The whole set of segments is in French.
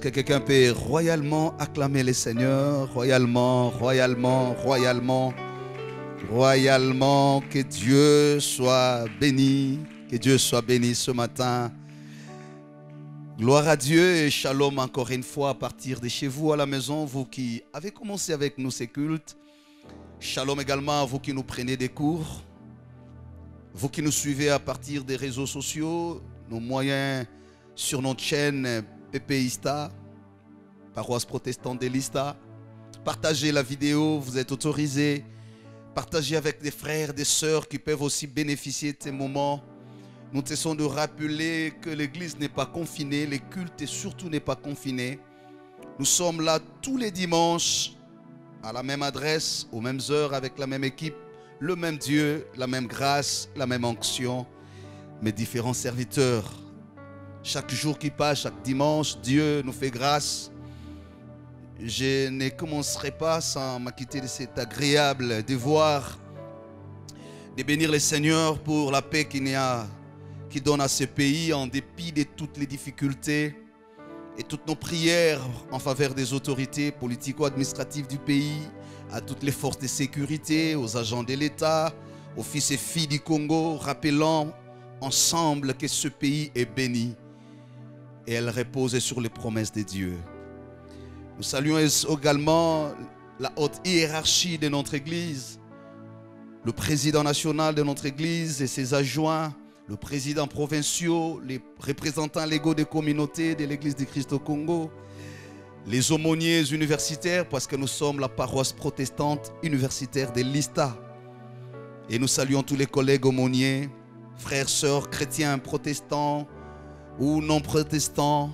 que quelqu'un peut royalement acclamer le Seigneur? Royalement, royalement, royalement, royalement. Que Dieu soit béni. Que Dieu soit béni ce matin. Gloire à Dieu et shalom encore une fois à partir de chez vous à la maison, vous qui avez commencé avec nous ces cultes. Shalom également à vous qui nous prenez des cours. Vous qui nous suivez à partir des réseaux sociaux, nos moyens sur notre chaîne PPISTA, paroisse protestante de l'Ista. Partagez la vidéo, vous êtes autorisés. Partagez avec des frères, des sœurs qui peuvent aussi bénéficier de ces moments. Nous cessons de rappeler que l'église n'est pas confinée, les cultes et surtout n'est pas confiné. Nous sommes là tous les dimanches, à la même adresse, aux mêmes heures, avec la même équipe, le même Dieu, la même grâce, la même onction, mes différents serviteurs. Chaque jour qui passe, chaque dimanche, Dieu nous fait grâce. Je ne commencerai pas sans m'acquitter de cet agréable devoir de bénir le Seigneur pour la paix qu'il donne à ce pays en dépit de toutes les difficultés et toutes nos prières en faveur des autorités politico-administratives du pays, à toutes les forces de sécurité, aux agents de l'État, aux fils et filles du Congo, rappelant ensemble que ce pays est béni et elle repose sur les promesses de Dieu. Nous saluons également la haute hiérarchie de notre Église, le président national de notre Église et ses adjoints, le président provincial, les représentants légaux des communautés de l'Église du Christ au Congo, les aumôniers universitaires, parce que nous sommes la paroisse protestante universitaire de l'Ista. Et nous saluons tous les collègues aumôniers, frères, sœurs, chrétiens, protestants ou non protestants,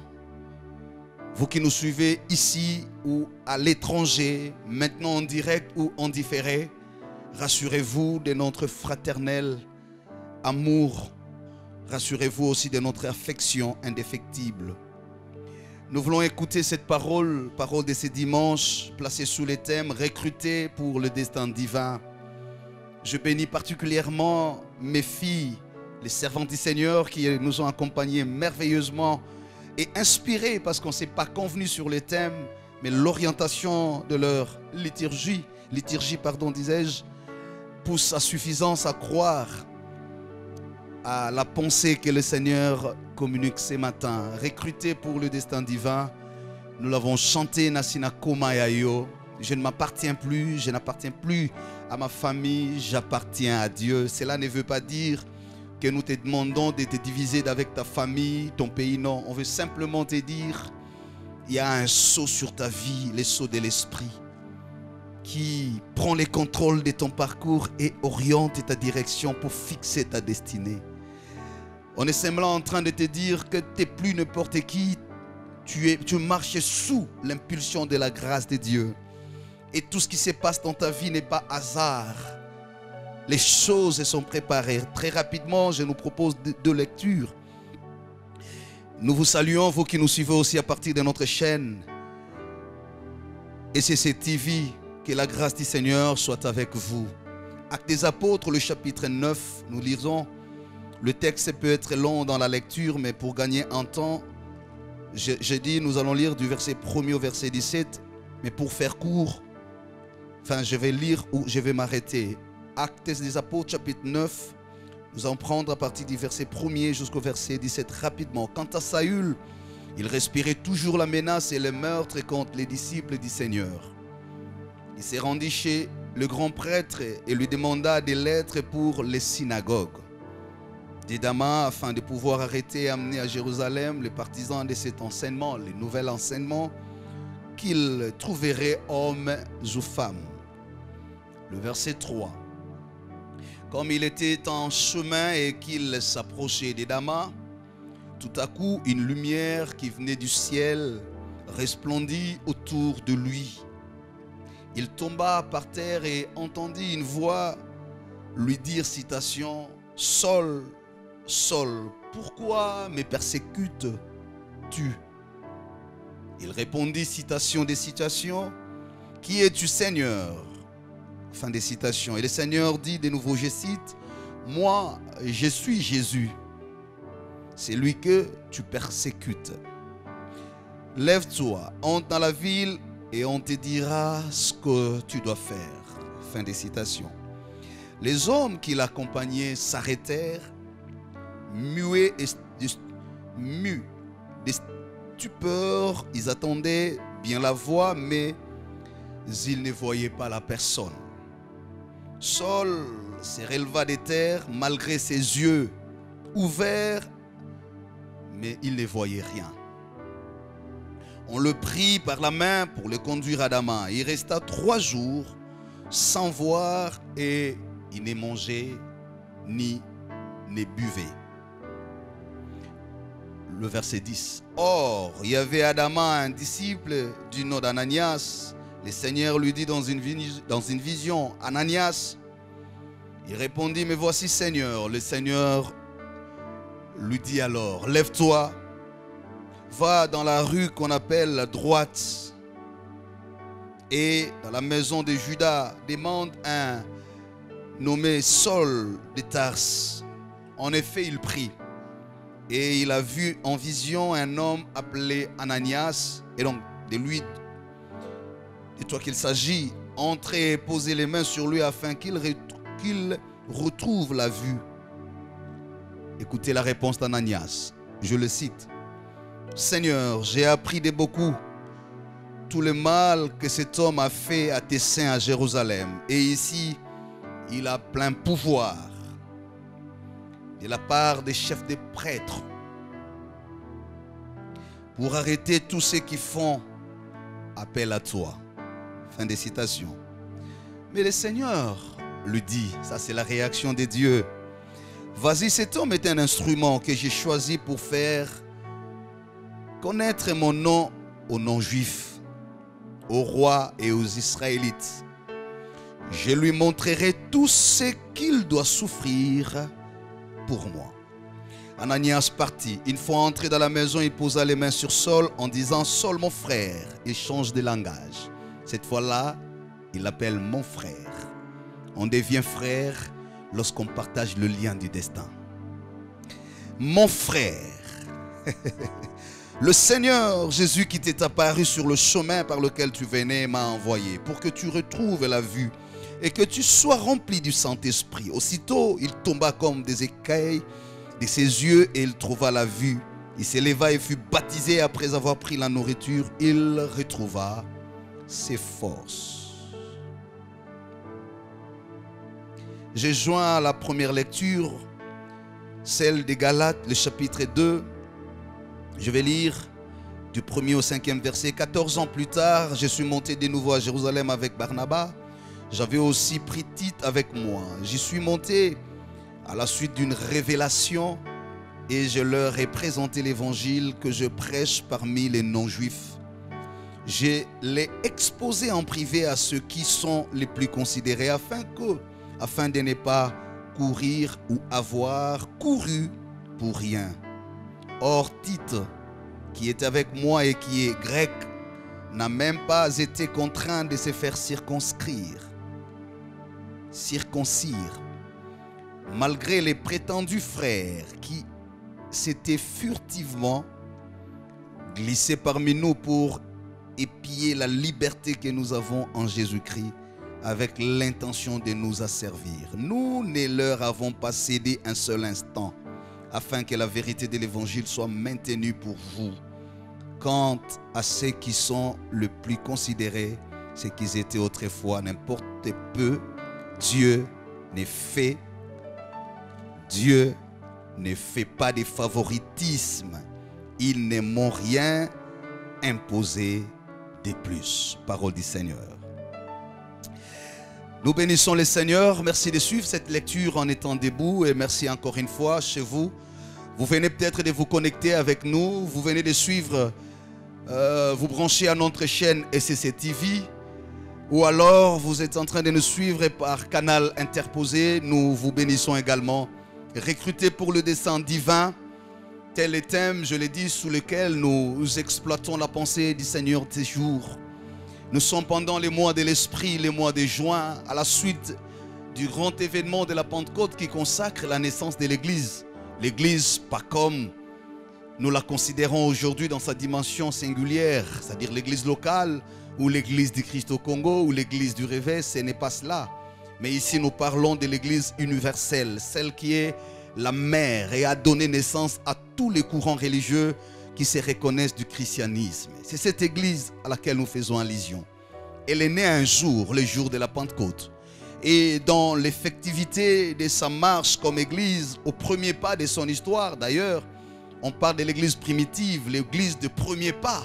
vous qui nous suivez ici ou à l'étranger, maintenant en direct ou en différé, rassurez-vous de notre fraternel amour, rassurez-vous aussi de notre affection indéfectible. Nous voulons écouter cette parole de ce dimanche, placée sous le thème « Recruter pour le destin divin ». Je bénis particulièrement mes filles, les servantes du Seigneur qui nous ont accompagnés merveilleusement et inspirés parce qu'on ne s'est pas convenu sur les thèmes, mais l'orientation de leur liturgie, disais-je, pousse à suffisance à croire à la pensée que le Seigneur communique ce matin. Recruter pour le destin divin, nous l'avons chanté Nasina Koma Yayo. Je ne m'appartiens plus, je n'appartiens plus à ma famille, j'appartiens à Dieu. Cela ne veut pas dire que nous te demandons de te diviser avec ta famille, ton pays, non. On veut simplement te dire, il y a un sceau sur ta vie, le sceau de l'esprit, qui prend le contrôle de ton parcours et oriente ta direction pour fixer ta destinée. On est simplement en train de te dire que tu n'es plus n'importe qui, tu marches sous l'impulsion de la grâce de Dieu. Et tout ce qui se passe dans ta vie n'est pas hasard. Les choses sont préparées. Très rapidement, je nous propose deux lectures. Nous vous saluons, vous qui nous suivez aussi à partir de notre chaîne ECC TV. Que la grâce du Seigneur soit avec vous. Actes des Apôtres, le chapitre 9, nous lisons. Le texte peut être long dans la lecture, mais pour gagner un temps, j'ai dit nous allons lire du verset 1er au verset 17. Mais pour faire court, je vais lire ou je vais m'arrêter. Actes des Apôtres, chapitre 9. Nous allons prendre à partir du verset 1er jusqu'au verset 17 rapidement. Quant à Saül, il respirait toujours la menace et le meurtre contre les disciples du Seigneur. Il s'est rendu chez le grand prêtre et lui demanda des lettres pour les synagogues des Damas afin de pouvoir arrêter et amener à Jérusalem les partisans de cet enseignement, les nouveaux enseignements qu'il trouverait hommes ou femmes. Le verset 3. Comme il était en chemin et qu'il s'approchait des Damas, tout à coup une lumière qui venait du ciel resplendit autour de lui. Il tomba par terre et entendit une voix lui dire, citation, « Saul, Saul, pourquoi me persécutes-tu » Il répondit, citation des citations, « Qui es-tu, Seigneur » Fin des citations. Et le Seigneur dit de nouveau, je cite, « Moi, je suis Jésus, c'est lui que tu persécutes. » lève-toi, entre dans la ville et on te dira ce que tu dois faire. Fin des citations. Les hommes qui l'accompagnaient s'arrêtèrent, muets et mus de stupeur. Ils attendaient bien la voix, mais ils ne voyaient pas la personne. Saul se releva des terres malgré ses yeux ouverts, mais il ne voyait rien. On le prit par la main pour le conduire à Damas. Il resta 3 jours sans voir et il ne mangeait ni ne buvait. Le verset 10. Or, il y avait à Damas un disciple du nom d'Ananias. Le Seigneur lui dit dans une vision, Ananias. Il répondit, mais voici Seigneur. Le Seigneur lui dit alors, lève-toi, va dans la rue qu'on appelle la droite et dans la maison de Judas, demande un nommé Saul de Tarse. En effet, il prit et il a vu en vision un homme appelé Ananias. Et donc, de lui, de toi qu'il s'agit, entrer et poser les mains sur lui afin qu'il retrouve la vue. Écoutez la réponse d'Ananias. Je le cite. Seigneur, j'ai appris de beaucoup tout le mal que cet homme a fait à tes saints à Jérusalem. Et ici, il a plein pouvoir de la part des chefs des prêtres pour arrêter tous ceux qui font appel à toi. Fin des citations. Mais le Seigneur lui dit, ça c'est la réaction de Dieu. Vas-y, cet homme est un instrument que j'ai choisi pour faire connaître mon nom aux non-juifs, aux rois et aux Israélites. Je lui montrerai tout ce qu'il doit souffrir pour moi. Ananias partit. Une fois entré dans la maison, il posa les mains sur Saul en disant, Saul mon frère. Il change de langage. Cette fois-là, il l'appelle mon frère. On devient frère lorsqu'on partage le lien du destin. Mon frère. Le Seigneur Jésus qui t'est apparu sur le chemin par lequel tu venais m'a envoyé pour que tu retrouves la vue et que tu sois rempli du Saint-Esprit. Aussitôt, il tomba comme des écailles de ses yeux et il trouva la vue. Il s'éleva et fut baptisé. Après avoir pris la nourriture, il retrouva ses forces. J'ai joint à la première lecture, celle des Galates, le chapitre 2. Je vais lire du 1er au 5e verset. 14 ans plus tard, je suis monté de nouveau à Jérusalem avec Barnabas. J'avais aussi pris Tite avec moi. J'y suis monté à la suite d'une révélation et je leur ai présenté l'évangile que je prêche parmi les non-juifs. Je l'ai exposé en privé à ceux qui sont les plus considérés afin de ne pas courir ou avoir couru pour rien. Or, Tite, qui est avec moi et qui est grec, n'a même pas été contraint de se faire circoncire, malgré les prétendus frères qui s'étaient furtivement glissés parmi nous pour épier la liberté que nous avons en Jésus-Christ avec l'intention de nous asservir. Nous ne leur avons pas cédé un seul instant afin que la vérité de l'évangile soit maintenue pour vous. Quant à ceux qui sont le plus considérés, ce qu'ils étaient autrefois, n'importe peu, Dieu ne fait pas de favoritisme. Ils ne m'ont rien imposé de plus. Parole du Seigneur. Nous bénissons le Seigneur. Merci de suivre cette lecture en étant debout et merci encore une fois chez vous. Vous venez peut-être de vous connecter avec nous. Vous venez de suivre, vous brancher à notre chaîne SCC TV. Ou alors vous êtes en train de nous suivre par canal interposé. Nous vous bénissons également. Recrutés pour le dessein divin. Tel est le thème, je l'ai dit, sous lequel nous exploitons la pensée du Seigneur ces jours. Nous sommes pendant les mois de l'Esprit, les mois de juin, à la suite du grand événement de la Pentecôte qui consacre la naissance de l'Église. L'Église, pas comme nous la considérons aujourd'hui dans sa dimension singulière, c'est-à-dire l'église locale ou l'église du Christ au Congo ou l'église du Réveil, ce n'est pas cela. Mais ici nous parlons de l'église universelle, celle qui est la mère et a donné naissance à tous les courants religieux qui se reconnaissent du christianisme. C'est cette église à laquelle nous faisons allusion. Elle est née un jour, le jour de la Pentecôte. Et dans l'effectivité de sa marche comme église, au premier pas de son histoire d'ailleurs, on parle de l'église primitive, l'église de premier pas.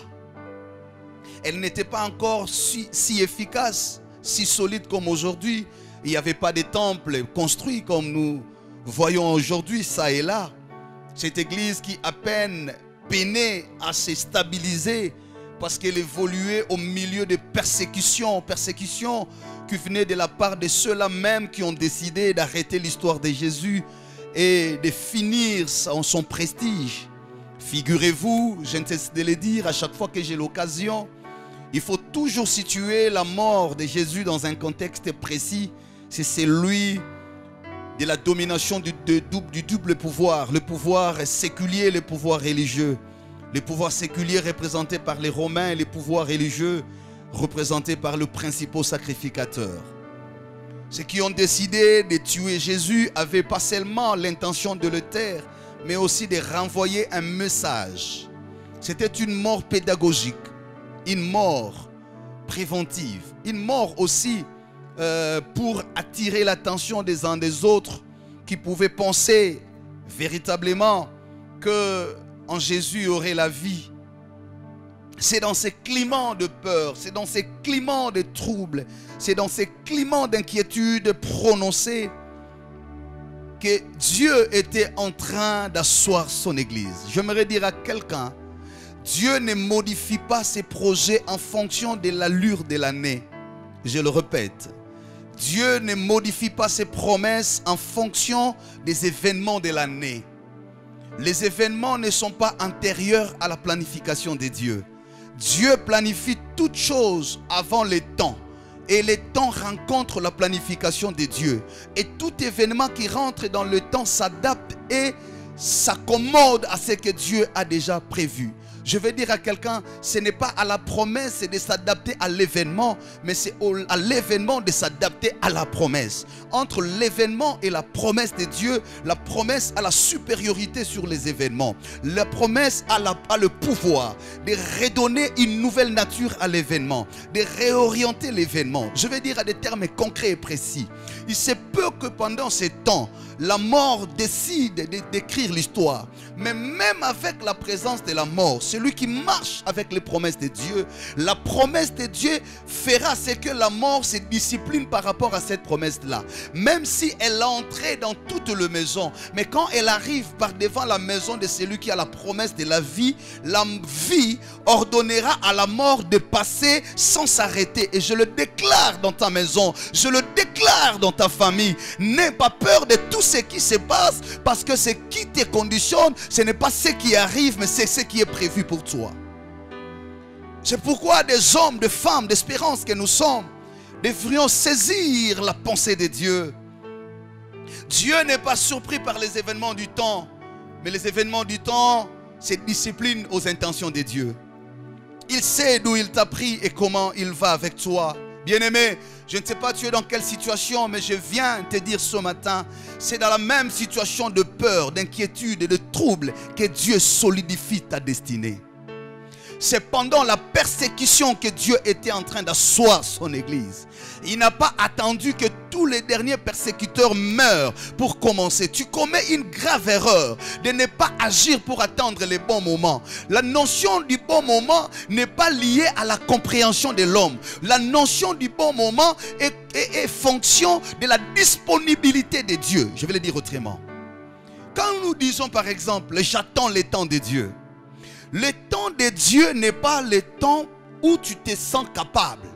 Elle n'était pas encore si efficace, si solide comme aujourd'hui. Il n'y avait pas de temples construits comme nous voyons aujourd'hui, ça et là. Cette église qui à peine peinait à se stabiliser parce qu'elle évoluait au milieu de persécutions qui venaient de la part de ceux-là même qui ont décidé d'arrêter l'histoire de Jésus et de finir son prestige. Figurez-vous, je ne cesse de le dire à chaque fois que j'ai l'occasion, il faut toujours situer la mort de Jésus dans un contexte précis. C'est celui de la domination du double pouvoir. Le pouvoir séculier et le pouvoir religieux. Le pouvoir séculier représenté par les Romains et le pouvoir religieux représenté par le principal sacrificateur. Ceux qui ont décidé de tuer Jésus n'avaient pas seulement l'intention de le taire, mais aussi de renvoyer un message. C'était une mort pédagogique, une mort préventive, une mort aussi pour attirer l'attention des uns des autres qui pouvaient penser véritablement qu'en Jésus il y aurait la vie. C'est dans ces climats de peur, c'est dans ces climats de troubles, c'est dans ces climats d'inquiétude prononcés que Dieu était en train d'asseoir son église. J'aimerais dire à quelqu'un, Dieu ne modifie pas ses projets en fonction de l'allure de l'année. Je le répète. Dieu ne modifie pas ses promesses en fonction des événements de l'année. Les événements ne sont pas antérieurs à la planification de Dieu. Dieu planifie toutes choses avant les temps. Et les temps rencontrent la planification de Dieu. Et tout événement qui rentre dans le temps s'adapte et s'accommode à ce que Dieu a déjà prévu. Je vais dire à quelqu'un, ce n'est pas à la promesse de s'adapter à l'événement, mais c'est à l'événement de s'adapter à la promesse. Entre l'événement et la promesse de Dieu, la promesse a la supériorité sur les événements. La promesse a le pouvoir de redonner une nouvelle nature à l'événement, de réorienter l'événement. Je vais dire à des termes concrets et précis. Il se peut que pendant ces temps, la mort décide d'écrire l'histoire. Mais même avec la présence de la mort, celui qui marche avec les promesses de Dieu, la promesse de Dieu fera ce que la mort se discipline par rapport à cette promesse-là. Même si elle est entrée dans toute la maison, mais quand elle arrive par devant la maison de celui qui a la promesse de la vie ordonnera à la mort de passer sans s'arrêter. Et je le déclare dans ta maison, je le déclare dans ta famille. N'aie pas peur de tout ce qui se passe, parce que ce qui te conditionne, ce n'est pas ce qui arrive, mais c'est ce qui est prévu pour toi. C'est pourquoi des hommes, des femmes d'espérance que nous sommes, devrions saisir la pensée de Dieu. Dieu n'est pas surpris par les événements du temps, mais les événements du temps, c'est discipline aux intentions de Dieu. Il sait d'où il t'a pris et comment il va avec toi. Bien-aimé, je ne sais pas tu es dans quelle situation, mais je viens te dire ce matin, c'est dans la même situation de peur, d'inquiétude et de trouble que Dieu solidifie ta destinée. C'est pendant la persécution que Dieu était en train d'asseoir son église. Il n'a pas attendu que tous les derniers persécuteurs meurent pour commencer. Tu commets une grave erreur de ne pas agir pour attendre les bons moments. La notion du bon moment n'est pas liée à la compréhension de l'homme. La notion du bon moment est fonction de la disponibilité de Dieu. Je vais le dire autrement. Quand nous disons par exemple, j'attends le temps de Dieu. Le temps de Dieu n'est pas le temps où tu te sens capable.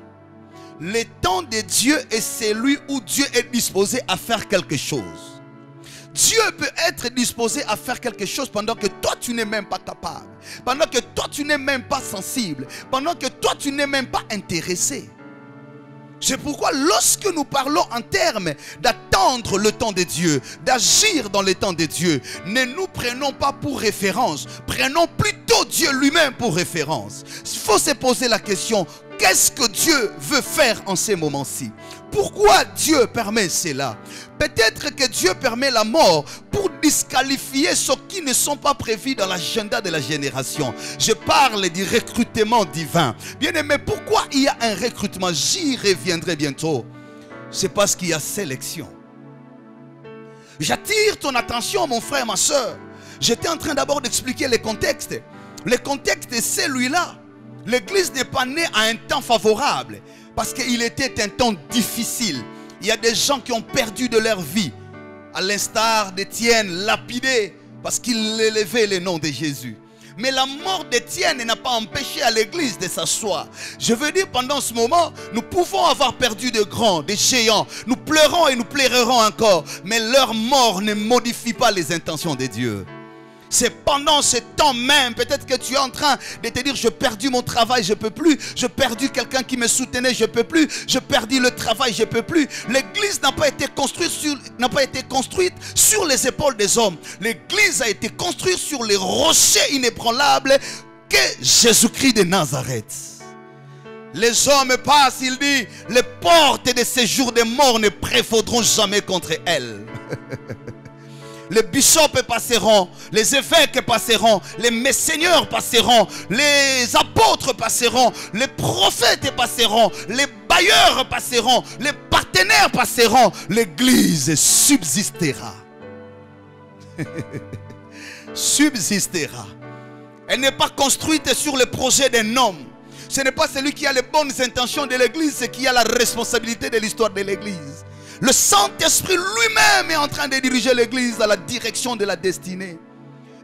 Le temps de Dieu est celui où Dieu est disposé à faire quelque chose. Dieu peut être disposé à faire quelque chose pendant que toi tu n'es même pas capable. Pendant que toi tu n'es même pas sensible. Pendant que toi tu n'es même pas intéressé. C'est pourquoi lorsque nous parlons en termes d'attendre le temps de Dieu, d'agir dans le temps de Dieu, ne nous prenons pas pour référence, prenons plutôt Dieu lui-même pour référence. Il faut se poser la question, qu'est-ce que Dieu veut faire en ces moments-ci? Pourquoi Dieu permet cela? Peut-être que Dieu permet la mort pour disqualifier ceux qui ne sont pas prévus dans l'agenda de la génération. Je parle du recrutement divin. Bien aimé, pourquoi il y a un recrutement? J'y reviendrai bientôt. C'est parce qu'il y a sélection. J'attire ton attention, mon frère, ma soeur. J'étais en train d'abord d'expliquer le contexte. Le contexte est celui-là. L'église n'est pas née à un temps favorable, parce qu'il était un temps difficile. Il y a des gens qui ont perdu de leur vie, à l'instar d'Étienne, lapidé, parce qu'il élevait le nom de Jésus. Mais la mort d'Étienne n'a pas empêché à l'église de s'asseoir. Je veux dire, pendant ce moment, nous pouvons avoir perdu de grands, des géants. Nous pleurons et nous pleurerons encore. Mais leur mort ne modifie pas les intentions de Dieu. C'est pendant ce temps même, peut-être que tu es en train de te dire, j'ai perdu mon travail, je ne peux plus. J'ai perdu quelqu'un qui me soutenait, je ne peux plus. J'ai perdu le travail, je ne peux plus. L'église n'a pas été construite sur les épaules des hommes. L'église a été construite sur les rochers inébranlables qu'est Jésus-Christ de Nazareth. Les hommes passent, il dit, les portes de ces jours de mort ne prévaudront jamais contre elles. Les bishops passeront, les évêques passeront, les messeigneurs passeront, les apôtres passeront, les prophètes passeront, les bailleurs passeront, les partenaires passeront, l'église subsistera. Subsistera. Elle n'est pas construite sur le projet d'un homme. Ce n'est pas celui qui a les bonnes intentions de l'église qui a la responsabilité de l'histoire de l'église. Le Saint-Esprit lui-même est en train de diriger l'église dans la direction de la destinée.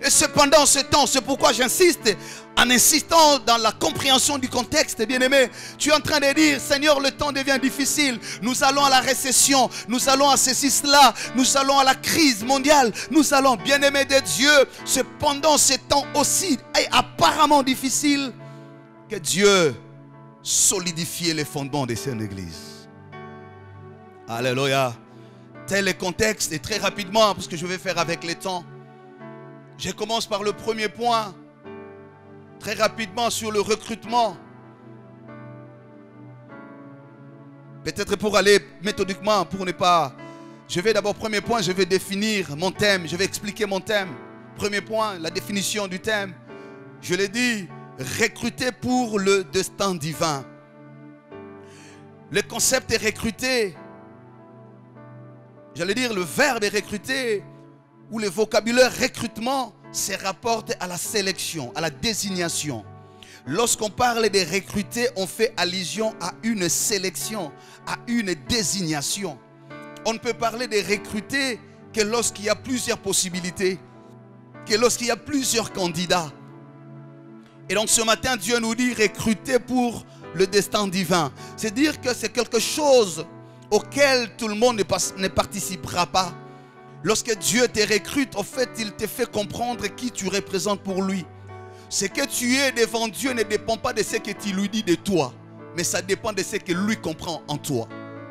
Et cependant ce temps, c'est pourquoi j'insiste, en insistant dans la compréhension du contexte, bien-aimé, tu es en train de dire, Seigneur, le temps devient difficile, nous allons à la récession, nous allons à ceci, cela, nous allons à la crise mondiale, nous allons, bien-aimé de Dieu, c'est pendant ce temps aussi apparemment difficile que Dieu solidifiait les fondements de son église. Alléluia. Tel est le contexte. Et très rapidement, parce que je vais faire avec le temps, je commence par le premier point. Très rapidement sur le recrutement. Peut-être pour aller méthodiquement, pour ne pas... Je vais d'abord, premier point, je vais définir mon thème. Je vais expliquer mon thème. Premier point, la définition du thème. Je l'ai dit, recruter pour le destin divin. Le concept est recruter. J'allais dire, le verbe recruter ou le vocabulaire recrutement se rapporte à la sélection, à la désignation. Lorsqu'on parle de recruter, on fait allusion à une sélection, à une désignation. On ne peut parler de recruter que lorsqu'il y a plusieurs possibilités, que lorsqu'il y a plusieurs candidats. Et donc ce matin, Dieu nous dit recruter pour le destin divin. C'est dire que c'est quelque chose auquel tout le monde ne participera pas. Lorsque Dieu te recrute, en fait, il te fait comprendre qui tu représentes pour lui. Ce que tu es devant Dieu ne dépend pas de ce que tu lui dis de toi, mais ça dépend de ce que lui comprend en toi.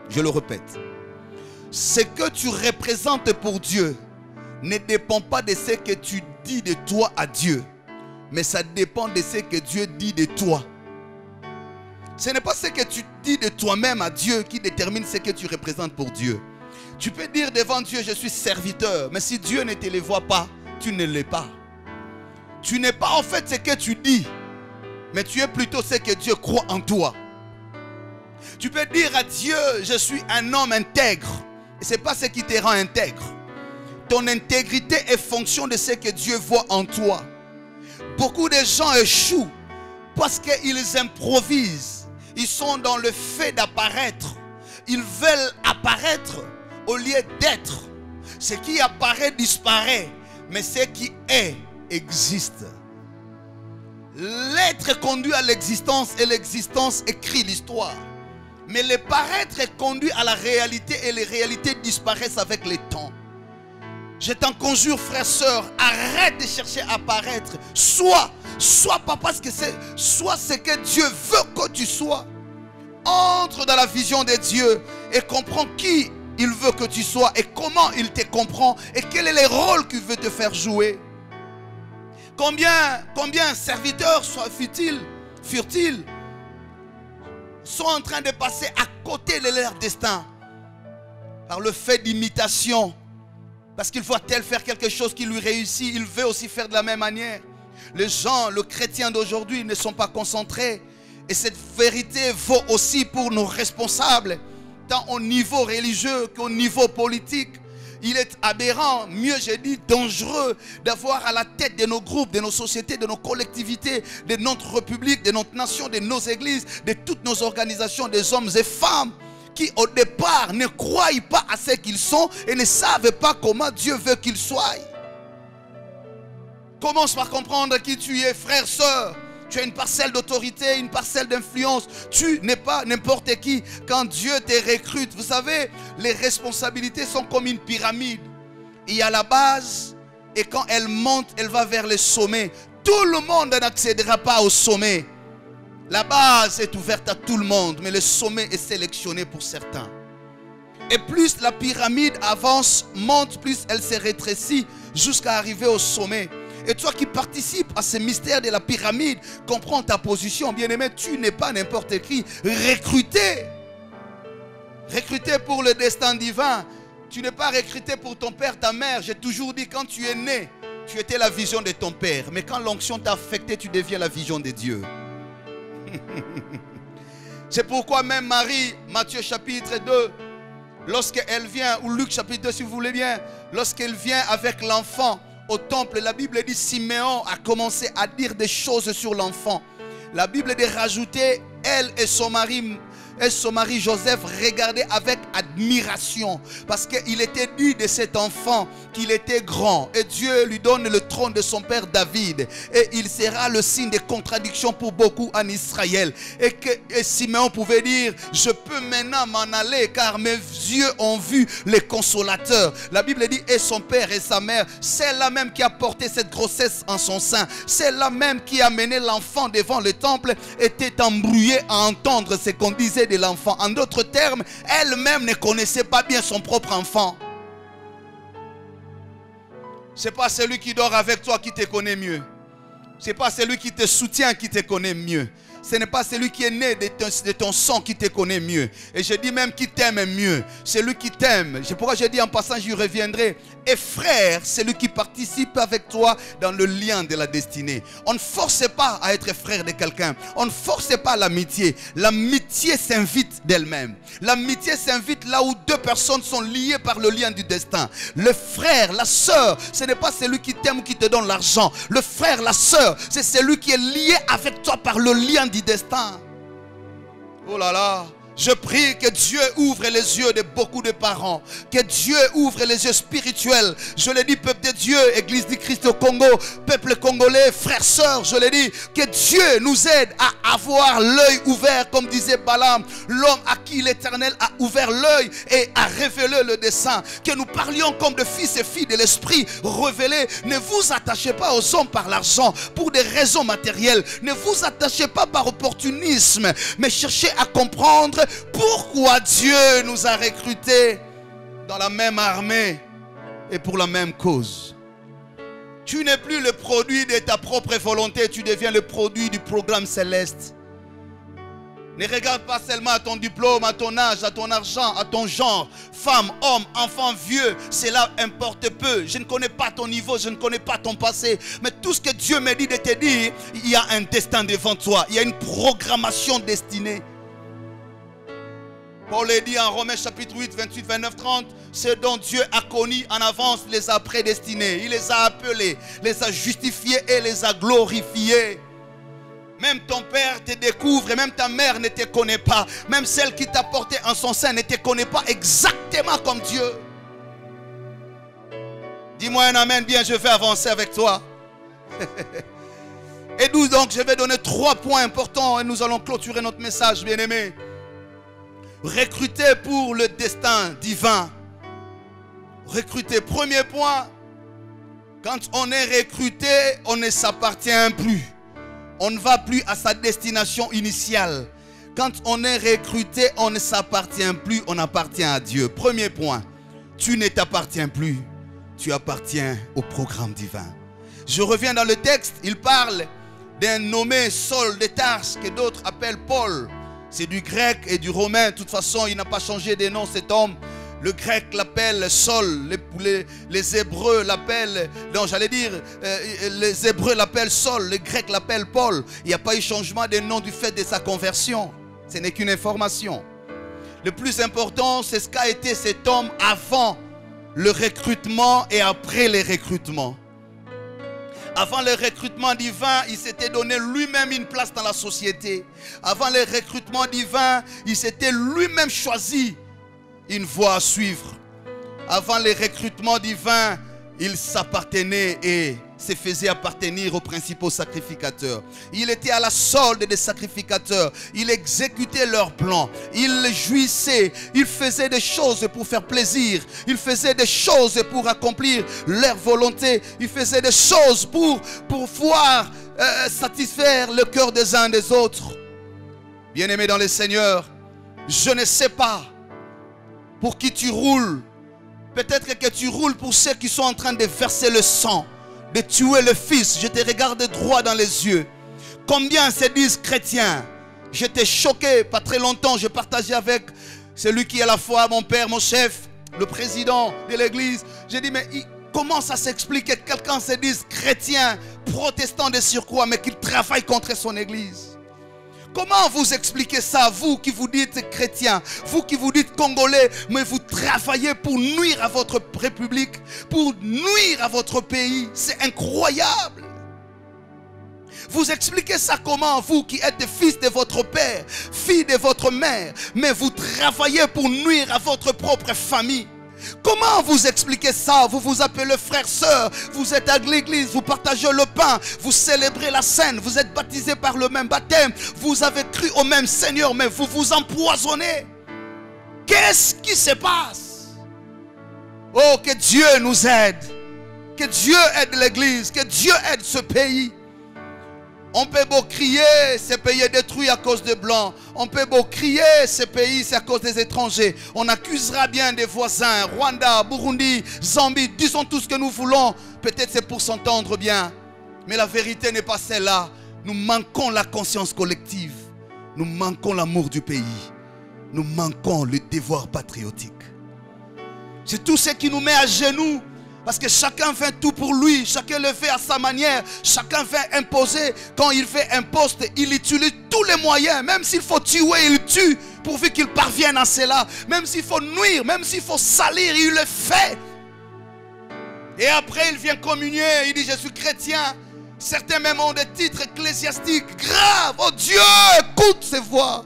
Je le répète. Ce que tu représentes pour Dieu ne dépend pas de ce que tu dis de toi à Dieu, mais ça dépend de ce que Dieu dit de toi. Ce n'est pas ce que tu dis de toi-même à Dieu qui détermine ce que tu représentes pour Dieu. Tu peux dire devant Dieu, je suis serviteur. Mais si Dieu ne te le voit pas, tu ne l'es pas. Tu n'es pas en fait ce que tu dis, mais tu es plutôt ce que Dieu croit en toi. Tu peux dire à Dieu, je suis un homme intègre. Et ce n'est pas ce qui te rend intègre. Ton intégrité est fonction de ce que Dieu voit en toi. Beaucoup de gens échouent parce qu'ils improvisent. Ils sont dans le fait d'apparaître. Ils veulent apparaître au lieu d'être. Ce qui apparaît disparaît, mais ce qui est existe. L'être conduit à l'existence et l'existence écrit l'histoire. Mais le paraître est conduit à la réalité et les réalités disparaissent avec le temps. Je t'en conjure, frère, sœur, arrête de chercher à paraître. Sois pas parce que c'est, sois ce que Dieu veut que tu sois. entre dans la vision de Dieu et comprends qui il veut que tu sois et comment il te comprend et quels sont les rôles qu'il veut te faire jouer. Combien serviteurs furent-ils sont en train de passer à côté de leur destin par le fait d'imitation, parce qu'il voit-elle faire quelque chose qui lui réussit, il veut aussi faire de la même manière. Les gens, le chrétien d'aujourd'hui ne sont pas concentrés. Et cette vérité vaut aussi pour nos responsables, tant au niveau religieux qu'au niveau politique. Il est aberrant, mieux j'ai dit dangereux, d'avoir à la tête de nos groupes, de nos sociétés, de nos collectivités, de notre république, de notre nation, de nos églises, de toutes nos organisations, des hommes et femmes qui au départ ne croient pas à ce qu'ils sont et ne savent pas comment Dieu veut qu'ils soient. Commence par comprendre qui tu es, frère, sœur. Tu as une parcelle d'autorité, une parcelle d'influence. Tu n'es pas n'importe qui. Quand Dieu te recrute, vous savez, les responsabilités sont comme une pyramide. Il y a la base et quand elle monte, elle va vers le sommet. Tout le monde n'accédera pas au sommet. La base est ouverte à tout le monde, mais le sommet est sélectionné pour certains. Et plus la pyramide avance, monte, plus elle se rétrécit jusqu'à arriver au sommet. Et toi qui participes à ce mystère de la pyramide, comprends ta position. Bien-aimé, tu n'es pas n'importe qui. Recruté pour le destin divin. Tu n'es pas recruté pour ton père, ta mère. J'ai toujours dit, quand tu es né, tu étais la vision de ton père. Mais quand l'onction t'a affecté, tu deviens la vision de Dieu. C'est pourquoi même Marie, Matthieu chapitre 2, lorsqu'elle vient, ou Luc chapitre 2 si vous voulez bien, lorsqu'elle vient avec l'enfant au temple, la Bible dit Siméon a commencé à dire des choses sur l'enfant. La Bible dit rajouter, elle et son mari Joseph regardaient avec admiration, parce qu'il était dit de cet enfant qu'il était grand et Dieu lui donne le trône de son père David et il sera le signe de contradiction pour beaucoup en Israël. Et Siméon pouvait dire, je peux maintenant m'en aller car mes yeux ont vu les consolateurs. La Bible dit, et son père et sa mère, c'est la même qui a porté cette grossesse en son sein, c'est la même qui a mené l'enfant devant le temple, était embrouillée à entendre ce qu'on disait de l'enfant. En d'autres termes, elle-même ne connaissait pas bien son propre enfant. Ce n'est pas celui qui dort avec toi qui te connaît mieux. Ce n'est pas celui qui te soutient qui te connaît mieux. Ce n'est pas celui qui est né de ton sang qui te connaît mieux. Et je dis même qui t'aime mieux. Celui qui t'aime. C'est pourquoi je dis en passant, j'y reviendrai. Et frère, celui qui participe avec toi dans le lien de la destinée. On ne force pas à être frère de quelqu'un. On ne force pas l'amitié. L'amitié s'invite d'elle-même. L'amitié s'invite là où deux personnes sont liées par le lien du destin. Le frère, la sœur, ce n'est pas celui qui t'aime ou qui te donne l'argent. Le frère, la sœur, c'est celui qui est lié avec toi par le lien du destin. Oh là là. Je prie que Dieu ouvre les yeux de beaucoup de parents. Que Dieu ouvre les yeux spirituels. Je l'ai dit, peuple de Dieu, Église du Christ au Congo, peuple congolais, frères, sœurs, je l'ai dit. Que Dieu nous aide à avoir l'œil ouvert, comme disait Balaam, l'homme à qui l'Éternel a ouvert l'œil et a révélé le dessein. Que nous parlions comme de fils et filles de l'esprit révélés. Ne vous attachez pas aux hommes par l'argent, pour des raisons matérielles. Ne vous attachez pas par opportunisme, mais cherchez à comprendre pourquoi Dieu nous a recrutés dans la même armée et pour la même cause. Tu n'es plus le produit de ta propre volonté, tu deviens le produit du programme céleste. Ne regarde pas seulement à ton diplôme, à ton âge, à ton argent, à ton genre, femme, homme, enfant, vieux, cela importe peu. Je ne connais pas ton niveau, je ne connais pas ton passé, mais tout ce que Dieu me dit de te dire, il y a un destin devant toi, il y a une programmation destinée. Paul est dit en Romains chapitre 8, 28, 29, 30, ce dont Dieu a connu en avance les a prédestinés. Il les a appelés, les a justifiés et les a glorifiés. Même ton père te découvre et même ta mère ne te connaît pas. Même celle qui t'a porté en son sein ne te connaît pas exactement comme Dieu. Dis-moi un amen, bien je vais avancer avec toi. Et nous donc, je vais donner 3 points importants et nous allons clôturer notre message, bien-aimés. Recruter pour le destin divin. Recruter. Premier point, quand on est recruté, on ne s'appartient plus. On ne va plus à sa destination initiale. Quand on est recruté, on ne s'appartient plus, on appartient à Dieu. Premier point, tu ne t'appartiens plus, tu appartiens au programme divin. Je reviens dans le texte, il parle d'un nommé Saul de Tarse que d'autres appellent Paul. C'est du grec et du romain, de toute façon il n'a pas changé de nom cet homme. Le grec l'appelle Saul, les Hébreux l'appellent, non j'allais dire, les Hébreux l'appellent Saul, les Grecs l'appellent Paul. Il n'y a pas eu changement de nom du fait de sa conversion. Ce n'est qu'une information. Le plus important, c'est ce qu'a été cet homme avant le recrutement et après le recrutement. Avant le recrutement divin, il s'était donné lui-même une place dans la société. Avant le recrutement divin, il s'était lui-même choisi une voie à suivre. Avant le recrutement divin, il s'appartenait et se faisait appartenir aux principaux sacrificateurs. Il était à la solde des sacrificateurs. Il exécutait leurs plans. Il jouissait. Il faisait des choses pour faire plaisir. Il faisait des choses pour accomplir leur volonté. Il faisait des choses pour pouvoir satisfaire le cœur des uns des autres. Bien-aimés dans le Seigneur, je ne sais pas pour qui tu roules. Peut-être que tu roules pour ceux qui sont en train de verser le sang, de tuer le Fils. Je te regarde droit dans les yeux. Combien se disent chrétiens? J'étais choqué, pas très longtemps, je partageais avec celui qui est à la fois mon père, mon chef, le président de l'église. J'ai dit, mais comment ça s'explique que quelqu'un se dise chrétien, protestant de surcroît, mais qu'il travaille contre son église? Comment vous expliquez ça, vous qui vous dites chrétien, vous qui vous dites congolais, mais vous travaillez pour nuire à votre république, pour nuire à votre pays? C'est incroyable. Vous expliquez ça comment, vous qui êtes fils de votre père, fille de votre mère, mais vous travaillez pour nuire à votre propre famille? Comment vous expliquez ça? Vous vous appelez frères, sœurs, vous êtes à l'église, vous partagez le pain, vous célébrez la scène, vous êtes baptisés par le même baptême, vous avez cru au même Seigneur, mais vous vous empoisonnez. Qu'est-ce qui se passe? Oh, que Dieu nous aide, que Dieu aide l'église, que Dieu aide ce pays. On peut beau crier, ce pays est détruit à cause des Blancs. On peut beau crier, ce pays c'est à cause des étrangers. On accusera bien des voisins, Rwanda, Burundi, Zambie, disons tout ce que nous voulons. Peut-être c'est pour s'entendre bien. Mais la vérité n'est pas celle-là. Nous manquons la conscience collective. Nous manquons l'amour du pays. Nous manquons le devoir patriotique. C'est tout ce qui nous met à genoux. Parce que chacun fait tout pour lui, chacun le fait à sa manière, chacun fait imposer. Quand il fait un poste, il utilise tous les moyens. Même s'il faut tuer, il tue pourvu qu'il parvienne à cela. Même s'il faut nuire, même s'il faut salir, il le fait. Et après il vient communier, il dit je suis chrétien. Certains même ont des titres ecclésiastiques graves. Oh Dieu, écoute ces voix.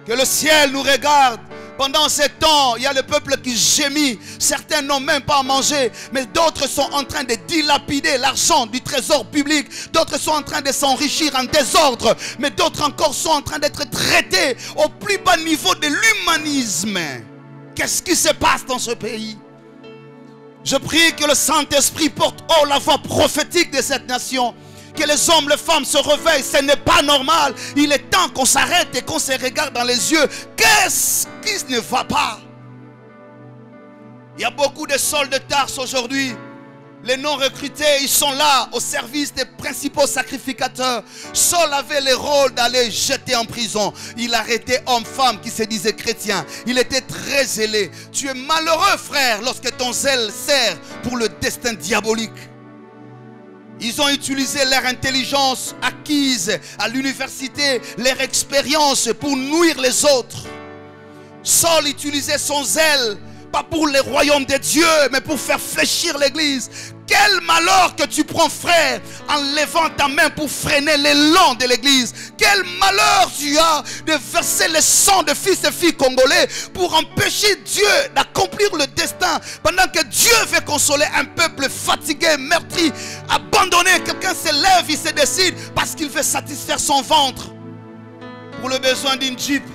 Que le ciel nous regarde. Pendant ce temps, il y a le peuple qui gémit. Certains n'ont même pas à manger. Mais d'autres sont en train de dilapider l'argent du trésor public. D'autres sont en train de s'enrichir en désordre. Mais d'autres encore sont en train d'être traités au plus bas niveau de l'humanisme. Qu'est-ce qui se passe dans ce pays? Je prie que le Saint-Esprit porte haut la voix prophétique de cette nation. Que les hommes, les femmes se réveillent, ce n'est pas normal. Il est temps qu'on s'arrête et qu'on se regarde dans les yeux. Qu'est-ce qui ne va pas? Il y a beaucoup de Sauls de Tarse aujourd'hui. Les non recrutés, ils sont là au service des principaux sacrificateurs. Saul avait le rôle d'aller jeter en prison. Il arrêtait hommes, femmes qui se disaient chrétiens. Il était très zélé. Tu es malheureux, frère, lorsque ton zèle sert pour le destin diabolique. Ils ont utilisé leur intelligence acquise à l'université, leur expérience pour nuire les autres. Saul utilisait son zèle, pas pour le royaume de Dieu, mais pour faire fléchir l'église. Quel malheur que tu prends, frère, en levant ta main pour freiner l'élan de l'église. Quel malheur tu as de verser le sang de fils et filles congolais pour empêcher Dieu d'accomplir le destin. Pendant que Dieu veut consoler un peuple fatigué, meurtri, abandonné. Quelqu'un se lève, il se décide parce qu'il veut satisfaire son ventre. Pour le besoin d'une jeep,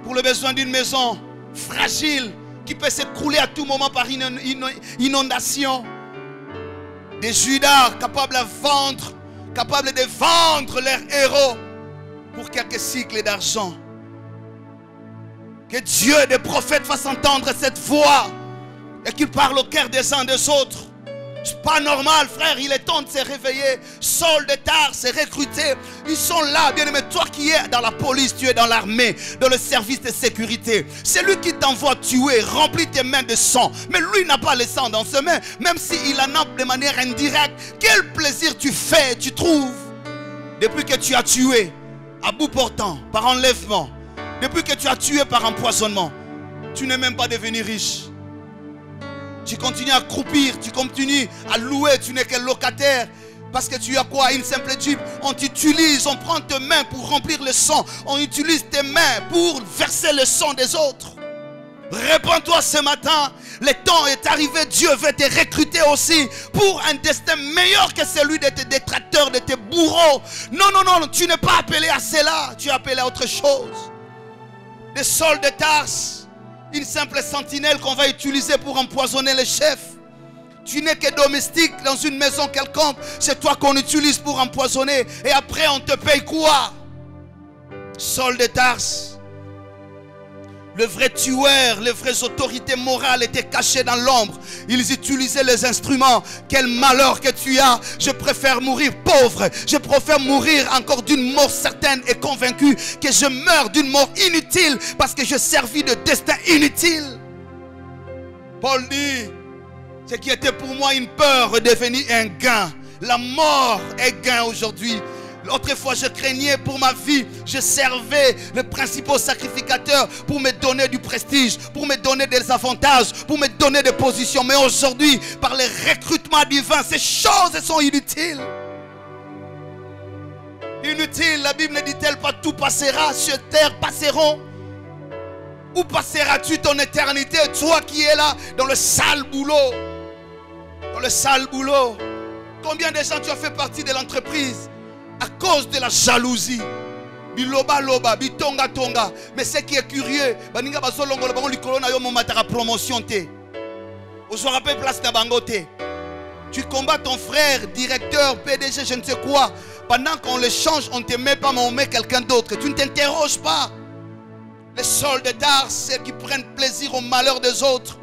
pour le besoin d'une maison fragile qui peut s'écrouler à tout moment par une inondation. Des Judas capables de vendre leurs héros pour quelques cycles d'argent. Que Dieu des prophètes fasse entendre cette voix et qu'il parle au cœur des uns des autres. C'est pas normal, frère, il est temps de se réveiller. Saul de Tarse s'est recruté. Ils sont là, bien aimé. Toi qui es dans la police, tu es dans l'armée, dans le service de sécurité. C'est lui qui t'envoie tuer, remplit tes mains de sang. Mais lui n'a pas le sang dans ses mains, même s'il en a de manière indirecte. Quel plaisir tu fais, tu trouves, depuis que tu as tué à bout portant, par enlèvement, depuis que tu as tué par empoisonnement. Tu n'es même pas devenu riche. Tu continues à croupir, tu continues à louer, tu n'es que locataire. Parce que tu as quoi? Une simple jupe. On t'utilise, on prend tes mains pour remplir le sang. On utilise tes mains pour verser le sang des autres. Répands-toi ce matin. Le temps est arrivé, Dieu veut te recruter aussi pour un destin meilleur que celui de tes détracteurs, de tes bourreaux. Non, non, non, tu n'es pas appelé à cela. Tu es appelé à autre chose. Des Saul de Tarse. Une simple sentinelle qu'on va utiliser pour empoisonner les chefs. Tu n'es que domestique dans une maison quelconque. C'est toi qu'on utilise pour empoisonner. Et après on te paye quoi? Saul de Tarse. Le vrai tueur, les vraies autorités morales étaient cachées dans l'ombre. Ils utilisaient les instruments. Quel malheur que tu as. Je préfère mourir pauvre. Je préfère mourir encore d'une mort certaine et convaincu que je meurs d'une mort inutile parce que je servis de destin inutile. Paul dit, ce qui était pour moi une peur est devenu un gain. La mort est gain aujourd'hui. Autrefois je craignais pour ma vie. Je servais le principal sacrificateur pour me donner du prestige, pour me donner des avantages, pour me donner des positions. Mais aujourd'hui, par le recrutement divin, ces choses sont inutiles. Inutiles, la Bible ne dit-elle pas tout passera, sur terre passeront. Où passeras-tu ton éternité, toi qui es là dans le sale boulot? Dans le sale boulot. Combien de gens tu as fait partie de l'entreprise à cause de la jalousie? Biloba loba, bitonga tonga. Mais ce qui est curieux, baninga bazolongo bango likolo na yo momataka promotion te. Ozo rappelle place na bango te. Tu combats ton frère, directeur, PDG, je ne sais quoi. Pendant qu'on le change, on ne te met pas, mais on met quelqu'un d'autre. Tu ne t'interroges pas. Les Saul de Tarse, ceux qui prennent plaisir au malheur des autres.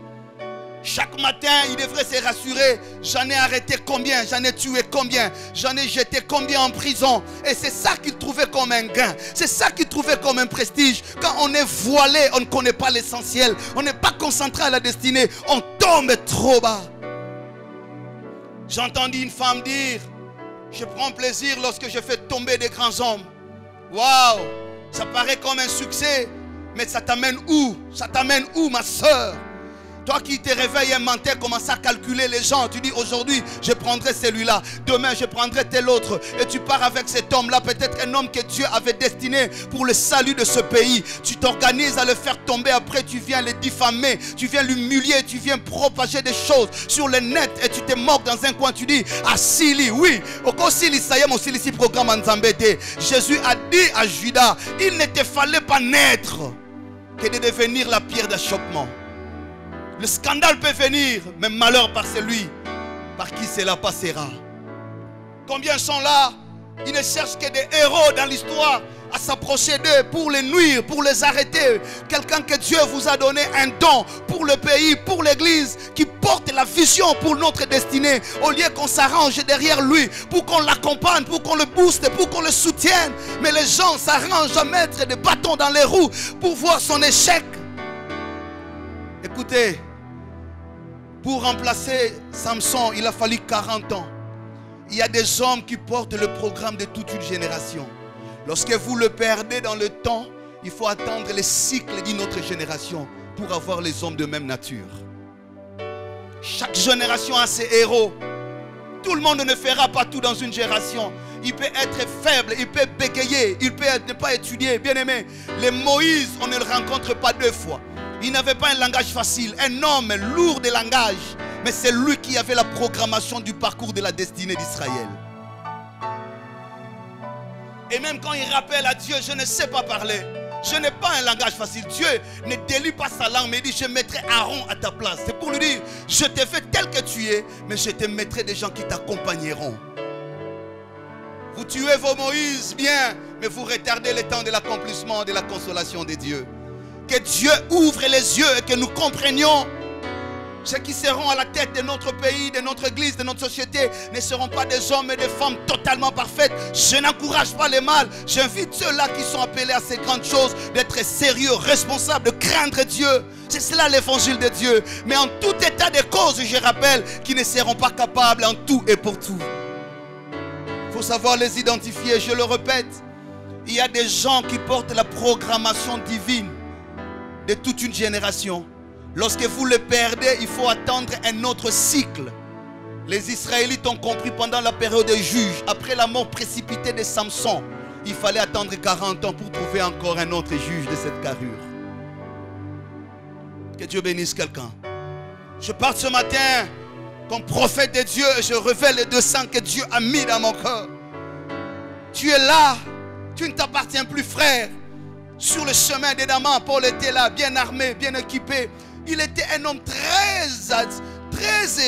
Chaque matin, il devrait se rassurer. J'en ai arrêté combien? J'en ai tué combien? J'en ai jeté combien en prison? Et c'est ça qu'il trouvait comme un gain. C'est ça qu'il trouvait comme un prestige. Quand on est voilé, on ne connaît pas l'essentiel. On n'est pas concentré à la destinée. On tombe trop bas. J'ai entendu une femme dire, je prends plaisir lorsque je fais tomber des grands hommes. Waouh! Ça paraît comme un succès. Mais ça t'amène où? Ça t'amène où, ma soeur? Toi qui te réveilles un matin, commences à calculer les gens. Tu dis aujourd'hui, je prendrai celui-là. Demain, je prendrai tel autre. Et tu pars avec cet homme-là. Peut-être un homme que Dieu avait destiné pour le salut de ce pays. Tu t'organises à le faire tomber. Après, tu viens le diffamer. Tu viens l'humilier. Tu viens propager des choses sur le net. Et tu te moques dans un coin. Tu dis, ah Sili, oui. Jésus a dit à Judas, il ne te fallait pas naître que de devenir la pierre d'achoppement. Le scandale peut venir, mais malheur par celui par qui cela passera. Combien sont là? Ils ne cherchent que des héros dans l'histoire à s'approcher d'eux pour les nuire, pour les arrêter. Quelqu'un que Dieu vous a donné un don pour le pays, pour l'église, qui porte la vision pour notre destinée. Au lieu qu'on s'arrange derrière lui, pour qu'on l'accompagne, pour qu'on le booste, pour qu'on le soutienne. Mais les gens s'arrangent à mettre des bâtons dans les roues pour voir son échec. Écoutez, pour remplacer Samson, il a fallu 40 ans. Il y a des hommes qui portent le programme de toute une génération. Lorsque vous le perdez dans le temps, il faut attendre les cycles d'une autre génération pour avoir les hommes de même nature. Chaque génération a ses héros. Tout le monde ne fera pas tout dans une génération. Il peut être faible, il peut bégayer, il peut ne pas étudier. Bien aimé, les Moïse, on ne le rencontre pas deux fois. Il n'avait pas un langage facile, un homme lourd de langage. Mais c'est lui qui avait la programmation du parcours de la destinée d'Israël. Et même quand il rappelle à Dieu, je ne sais pas parler. Je n'ai pas un langage facile. Dieu ne délie pas sa langue, mais il dit, je mettrai Aaron à ta place. C'est pour lui dire, je t'ai fait tel que tu es, mais je te mettrai des gens qui t'accompagneront. Vous tuez vos Moïse, bien, mais vous retardez le temps de l'accomplissement de la consolation de Dieu. Que Dieu ouvre les yeux et que nous comprenions. Ceux qui seront à la tête de notre pays, de notre église, de notre société ne seront pas des hommes et des femmes totalement parfaites. Je n'encourage pas le mal. J'invite ceux-là qui sont appelés à ces grandes choses d'être sérieux, responsables, de craindre Dieu. C'est cela l'évangile de Dieu. Mais en tout état de cause, je rappelle qu'ils ne seront pas capables en tout et pour tout. Il faut savoir les identifier, je le répète. Il y a des gens qui portent la programmation divine de toute une génération. Lorsque vous le perdez, il faut attendre un autre cycle. Les Israélites ont compris pendant la période des juges, après la mort précipitée de Samson, il fallait attendre 40 ans pour trouver encore un autre juge de cette carrure. Que Dieu bénisse quelqu'un. Je pars ce matin comme prophète de Dieu et je révèle les 200 que Dieu a mis dans mon cœur. Tu es là, tu ne t'appartiens plus, frère. Sur le chemin de Damas, Paul était là, bien armé, bien équipé. Il était un homme très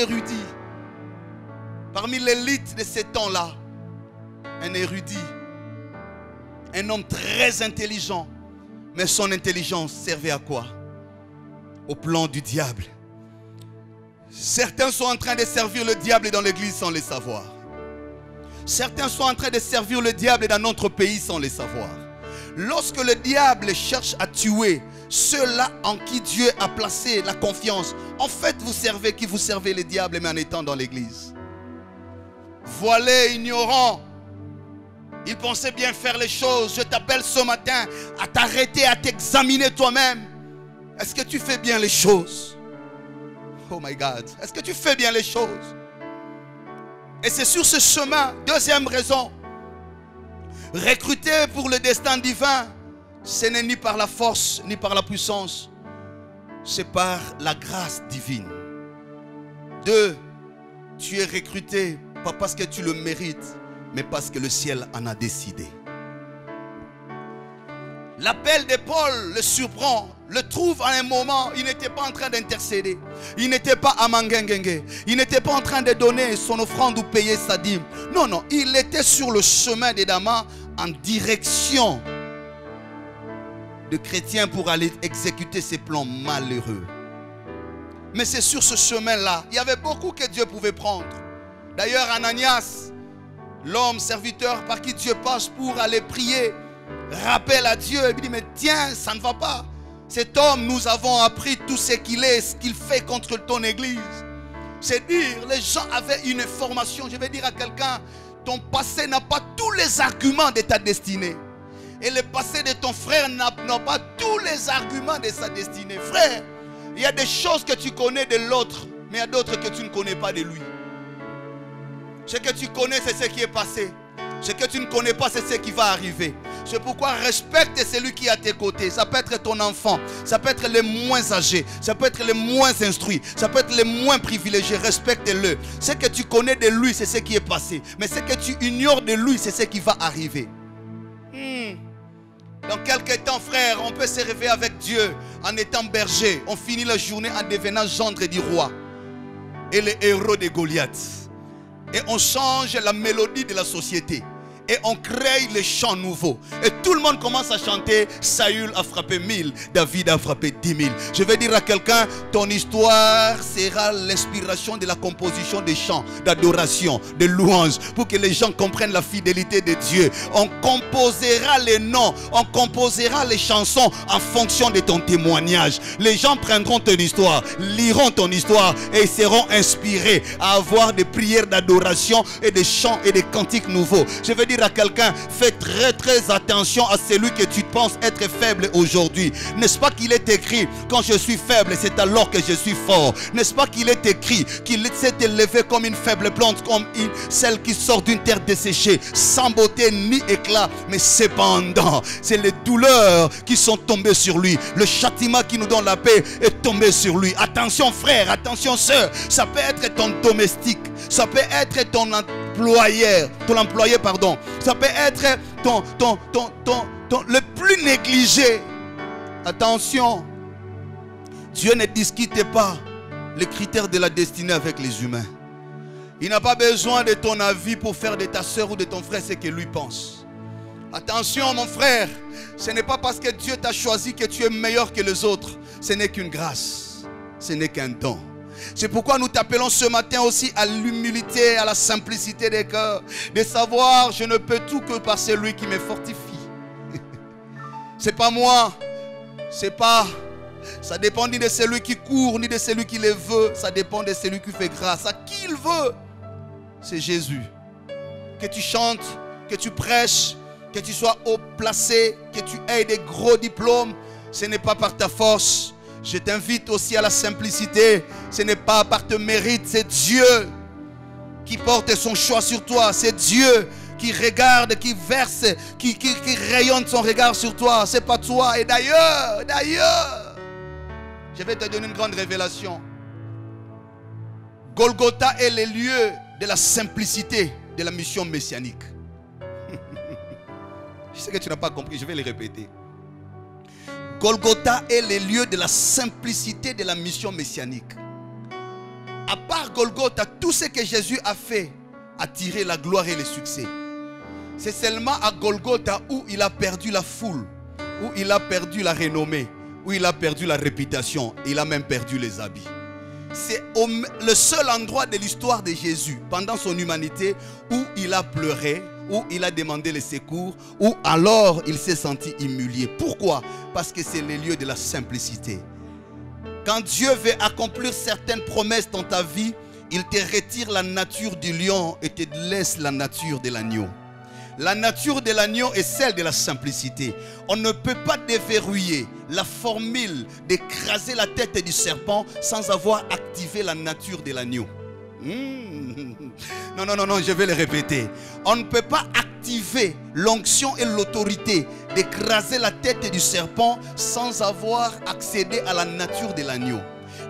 érudit. Parmi l'élite de ces temps-là, un érudit. Un homme très intelligent. Mais son intelligence servait à quoi? Au plan du diable. Certains sont en train de servir le diable dans l'église sans le savoir. Certains sont en train de servir le diable dans notre pays sans le savoir. Lorsque le diable cherche à tuer ceux-là en qui Dieu a placé la confiance, en fait vous servez qui vous servez le diable mais en étant dans l'église. Voilé, ignorant, il pensait bien faire les choses. Je t'appelle ce matin à t'arrêter, à t'examiner toi-même. Est-ce que tu fais bien les choses? Oh my God, est-ce que tu fais bien les choses? Et c'est sur ce chemin, deuxième raison, recruter pour le destin divin, ce n'est ni par la force, ni par la puissance. C'est par la grâce divine. 2, tu es recruté, pas parce que tu le mérites, mais parce que le ciel en a décidé. L'appel de Paul le surprend, le trouve à un moment, il n'était pas en train d'intercéder. Il n'était pas à Mangengenge. Il n'était pas en train de donner son offrande ou payer sa dîme. Non, non, il était sur le chemin de Damas en direction de chrétiens pour aller exécuter ses plans malheureux. Mais c'est sur ce chemin-là, il y avait beaucoup que Dieu pouvait prendre. D'ailleurs, Ananias, l'homme serviteur par qui Dieu passe pour aller prier, rappelle à Dieu et lui dit, mais tiens, ça ne va pas. Cet homme, nous avons appris tout ce qu'il est, ce qu'il fait contre ton église. C'est dire, les gens avaient une information. Je vais dire à quelqu'un, ton passé n'a pas tous les arguments de ta destinée. Et le passé de ton frère n'a pas tous les arguments de sa destinée. Frère, il y a des choses que tu connais de l'autre, mais il y a d'autres que tu ne connais pas de lui. Ce que tu connais, c'est ce qui est passé. Ce que tu ne connais pas, c'est ce qui va arriver. C'est pourquoi respecte celui qui est à tes côtés. Ça peut être ton enfant, ça peut être les moins âgés, ça peut être les moins instruits, ça peut être les moins privilégiés. Respecte-le. Ce que tu connais de lui, c'est ce qui est passé. Mais ce que tu ignores de lui, c'est ce qui va arriver. Dans quelques temps, frère, on peut se réveiller avec Dieu en étant berger. On finit la journée en devenant gendre du roi et le héros de Goliath. Et on change la mélodie de la société. Et on crée les chants nouveaux. Et tout le monde commence à chanter. Saül a frappé 1000, David a frappé 10 000. Je vais dire à quelqu'un, ton histoire sera l'inspiration de la composition des chants, d'adoration, de louanges, pour que les gens comprennent la fidélité de Dieu. On composera les noms, on composera les chansons en fonction de ton témoignage. Les gens prendront ton histoire, liront ton histoire et ils seront inspirés à avoir des prières d'adoration et des chants et des cantiques nouveaux. Je veux dire à quelqu'un, fais très attention à celui que tu penses être faible aujourd'hui. N'est-ce pas qu'il est écrit, quand je suis faible, c'est alors que je suis fort. N'est-ce pas qu'il est écrit qu'il s'est élevé comme une faible plante, comme celle qui sort d'une terre desséchée, sans beauté ni éclat, mais cependant, c'est les douleurs qui sont tombées sur lui. Le châtiment qui nous donne la paix est tombé sur lui. Attention frère, attention sœur, ça peut être ton domestique, ça peut être ton employé, pardon. Ça peut être le plus négligé. Attention, Dieu ne discute pas les critères de la destinée avec les humains. Il n'a pas besoin de ton avis pour faire de ta soeur ou de ton frère ce que lui pense. Attention mon frère, ce n'est pas parce que Dieu t'a choisi que tu es meilleur que les autres. Ce n'est qu'une grâce, ce n'est qu'un don. C'est pourquoi nous t'appelons ce matin aussi à l'humilité, à la simplicité des cœurs. De savoir, je ne peux tout que par celui qui me fortifie. C'est pas moi, c'est pas... Ça dépend ni de celui qui court, ni de celui qui le veut. Ça dépend de celui qui fait grâce. À qui il veut, c'est Jésus. Que tu chantes, que tu prêches, que tu sois haut placé, que tu aies des gros diplômes, ce n'est pas par ta force. Je t'invite aussi à la simplicité. Ce n'est pas par tes mérites, c'est Dieu qui porte son choix sur toi. C'est Dieu qui regarde, qui verse, qui rayonne son regard sur toi. Ce n'est pas toi. Et d'ailleurs, je vais te donner une grande révélation. Golgotha est le lieu de la simplicité de la mission messianique. Je sais que tu n'as pas compris, je vais le répéter. Golgotha est le lieu de la simplicité de la mission messianique. À part Golgotha, tout ce que Jésus a fait a tiré la gloire et le succès. C'est seulement à Golgotha où il a perdu la foule, où il a perdu la renommée, où il a perdu la réputation, et il a même perdu les habits. C'est le seul endroit de l'histoire de Jésus, pendant son humanité, où il a pleuré, où il a demandé le secours, où alors il s'est senti humilié. Pourquoi? Parce que c'est le lieu de la simplicité. Quand Dieu veut accomplir certaines promesses dans ta vie, il te retire la nature du lion et te laisse la nature de l'agneau. La nature de l'agneau est celle de la simplicité. On ne peut pas déverrouiller la formule d'écraser la tête du serpent sans avoir activé la nature de l'agneau. Non, je vais le répéter. On ne peut pas activer l'onction et l'autorité d'écraser la tête du serpent sans avoir accédé à la nature de l'agneau.